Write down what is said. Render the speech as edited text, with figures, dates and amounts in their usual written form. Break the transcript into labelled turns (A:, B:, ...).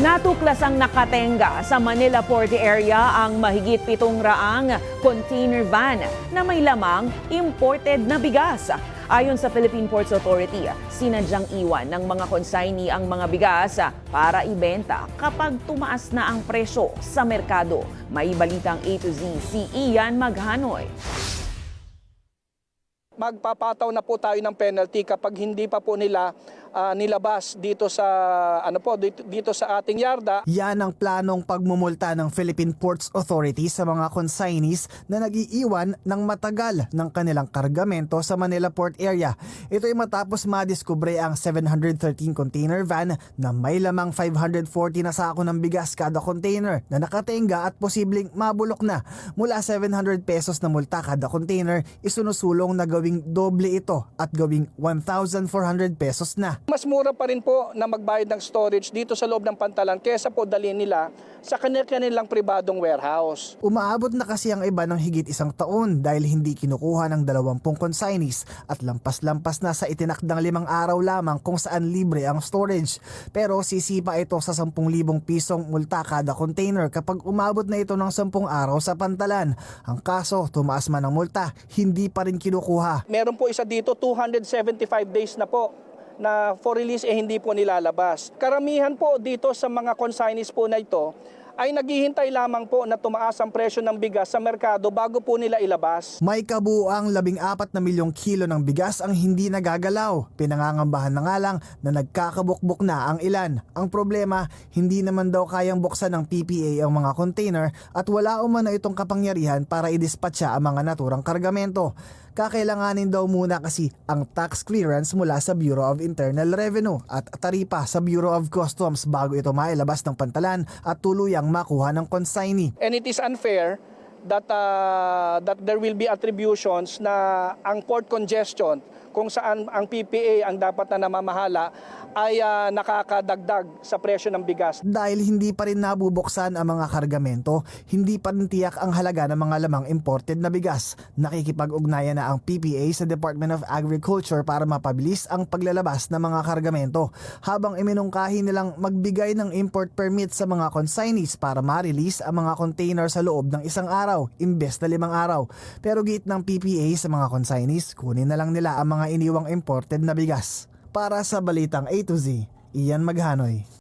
A: Natuklasang nakatenga sa Manila Port area ang mahigit 700 container van na may lamang imported na bigas. Ayon sa Philippine Ports Authority, sinadyang iwan ng mga consignee ang mga bigas para ibenta kapag tumaas na ang presyo sa merkado. May balitang A to Z si Ian Maghanoy.
B: Magpapataw na po tayo ng penalty kapag hindi pa po nila nilabas dito sa dito sa ating yarda.
C: Yan ang planong pagmumulta ng Philippine Ports Authority sa mga consignees na nag-iiwan ng matagal ng kanilang kargamento sa Manila Port area. Ito ay matapos madiskubre ang 713 container van na may lamang 540 na sako ng bigas kada container na nakatenga at posibleng mabulok na. Mula 700 pesos na multa kada container, isinusulong na gawing doble ito at gawing 1,400 pesos na.
B: Mas mura pa rin po na magbayad ng storage dito sa loob ng pantalan kesa po dalhin nila sa kanilang pribadong warehouse.
C: Umaabot na kasi ang iba ng higit isang taon dahil hindi kinukuha ng 20 consignees at lampas-lampas na sa itinakdang 5 araw lamang kung saan libre ang storage. Pero sisipa ito sa 10,000 pisong multa kada container kapag umabot na ito ng 10 araw sa pantalan. Ang kaso, tumaas man ang multa, hindi pa rin kinukuha.
B: Meron po isa dito, 275 days na po na for release hindi po nilalabas. Karamihan po dito sa mga consignees po na ito ay naghihintay lamang po na tumaas ang presyo ng bigas sa merkado bago po nila ilabas.
C: May kabuuang 14 na milyong kilo ng bigas ang hindi nagagalaw. Pinangangambahan na nga lang na nagkakabukbok na ang ilan. Ang problema, hindi naman daw kayang buksan ng PPA ang mga container at wala umano itong kapangyarihan para idispatcha ang mga naturang kargamento. Kakailanganin daw muna kasi ang tax clearance mula sa Bureau of Internal Revenue at taripa sa Bureau of Customs bago ito mailabas ng pantalan at tuluyang makuha ng consignee.
B: And it is unfair that there will be attributions na ang port congestion kung saan ang PPA ang dapat na namamahala ay nakakadagdag sa presyo ng bigas.
C: Dahil hindi pa rin nabubuksan ang mga kargamento, hindi pa rin tiyak ang halaga ng mga lamang imported na bigas. Nakikipag-ugnayan na ang PPA sa Department of Agriculture para mapabilis ang paglalabas ng mga kargamento, habang iminungkahi nilang magbigay ng import permit sa mga consignees para ma-release ang mga container sa loob ng 1 araw, imbes na 5 araw. Pero git ng PPA sa mga consignees, kunin na lang nila ang mga iniwang imported na bigas. Para sa Balitang A to Z, Ian Maghanoy.